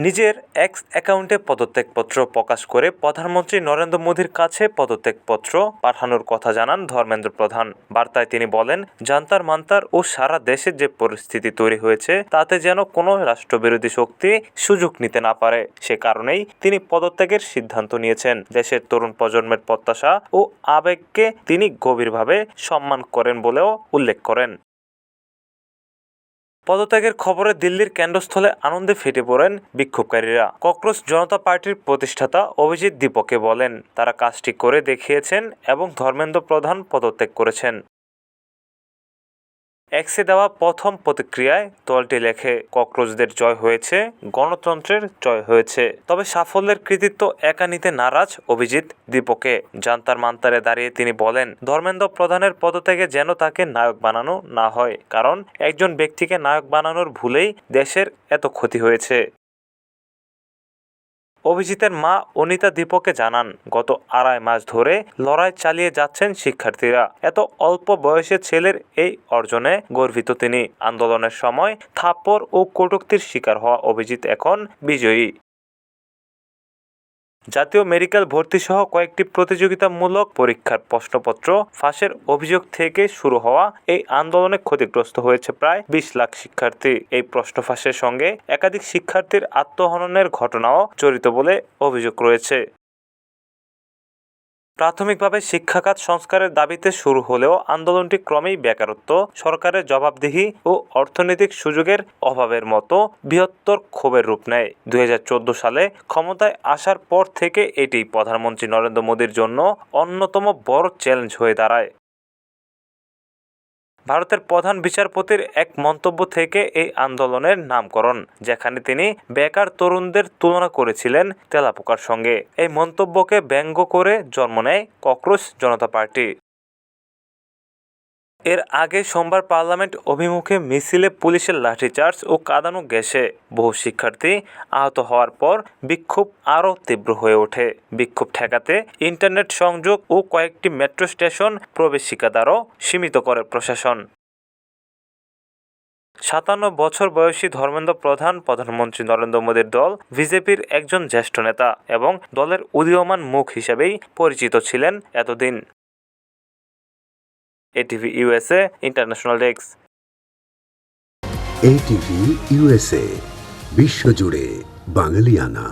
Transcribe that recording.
নিজের এক্স অ্যাকাউন্টে পদত্যাগপত্র প্রকাশ করে প্রধানমন্ত্রী নরেন্দ্র মোদীর কাছে পদত্যাগপত্র পাঠানোর কথা জানান ধর্মেন্দ্র প্রধান। বার্তায় তিনি বলেন, জান্তার মান্তার ও সারা দেশে যে পরিস্থিতি তৈরি হয়েছে তাতে যেন কোনো রাষ্ট্রবিরোধী শক্তি সুযোগ নিতে না পারে, সে কারণেই তিনি পদত্যাগের সিদ্ধান্ত নিয়েছেন। দেশের তরুণ প্রজন্মের প্রত্যাশা ও আবেগকে তিনি গভীরভাবে সম্মান করেন বলেও উল্লেখ করেন। পদত্যাগের খবরে দিল্লির কেন্দ্রস্থলে আনন্দে ফেটে পড়েন বিক্ষোভকারীরা। ককরোচ জনতা পার্টির প্রতিষ্ঠাতা অভিজিৎ দীপকে বলেন, তারা কাজটি করে দেখিয়েছেন এবং ধর্মেন্দ্র প্রধান পদত্যাগ করেছেন। এক্সে দেওয়া প্রথম প্রতিক্রিয়ায় দলটি লেখে, ককরোচদের জয় হয়েছে, গণতন্ত্রের জয় হয়েছে। তবে সাফল্যের কৃতিত্ব একা নিতে নারাজ অভিজিৎ দীপকে। জান্তার মান্তারে দাঁড়িয়ে তিনি বলেন, ধর্মেন্দ্র প্রধানের পদত্যাগে যেন তাকে নায়ক বানানো না হয়, কারণ একজন ব্যক্তিকে নায়ক বানানোর ভুলেই দেশের এত ক্ষতি হয়েছে। অভিজিতের মা অনিতা দীপকে জানান, গত 2.5 মাস ধরে লড়াই চালিয়ে যাচ্ছেন শিক্ষার্থীরা। এত অল্প বয়সে ছেলের এই অর্জনে গর্বিত তিনি। আন্দোলনের সময় থাপ্পড় ও কটূক্তির শিকার হওয়া অভিজিৎ এখন বিজয়ী। জাতীয় মেডিকেল ভর্তি সহ কয়েকটি প্রতিযোগিতামূলক পরীক্ষার প্রশ্নপত্র ফাঁসের অভিযোগ থেকে শুরু হওয়া এই আন্দোলনে ক্ষতিগ্রস্ত হয়েছে প্রায় 20 লাখ শিক্ষার্থী। এই প্রশ্ন ফাঁসের সঙ্গে একাধিক শিক্ষার্থীর আত্মহননের ঘটনাও জড়িত বলে অভিযোগ রয়েছে। প্রাথমিকভাবে শিক্ষাখাত সংস্কারের দাবিতে শুরু হলেও আন্দোলনটি ক্রমেই বেকারত্ব, সরকারের জবাবদিহি ও অর্থনৈতিক সুযোগের অভাবের মতো বৃহত্তর ক্ষোভের রূপ নেয়। 2014 সালে ক্ষমতায় আসার পর থেকে এটি প্রধানমন্ত্রী নরেন্দ্র মোদীর জন্য অন্যতম বড় চ্যালেঞ্জ হয়ে দাঁড়ায়। ভারতের প্রধান বিচারপতির এক মন্তব্য থেকে এই আন্দোলনের নামকরণ, যেখানে তিনি বেকার তরুণদের তুলনা করেছিলেন তেলাপোকার সঙ্গে। এই মন্তব্যকে ব্যঙ্গ করে জন্ম নেয় ককরোচ জনতা পার্টি। এর আগে সোমবার পার্লামেন্ট অভিমুখে মিছিলে পুলিশের লাঠিচার্জ ও কাঁদানো গ্যাসে বহু শিক্ষার্থী আহত হওয়ার পর বিক্ষোভ আরও তীব্র হয়ে ওঠে। বিক্ষোভ ঠেকাতে ইন্টারনেট সংযোগ ও কয়েকটি মেট্রো স্টেশন প্রবেশিকাদ্বারও সীমিত করে প্রশাসন। 57 বছর বয়সী ধর্মেন্দ্র প্রধান প্রধানমন্ত্রী নরেন্দ্র মোদীর দল বিজেপির একজন জ্যেষ্ঠ নেতা এবং দলের উদীয়মান মুখ হিসেবেই পরিচিত ছিলেন এতদিন। ATV USA international desk. ATV USA, বিশ্বজুড়ে বাঙালিয়ানা।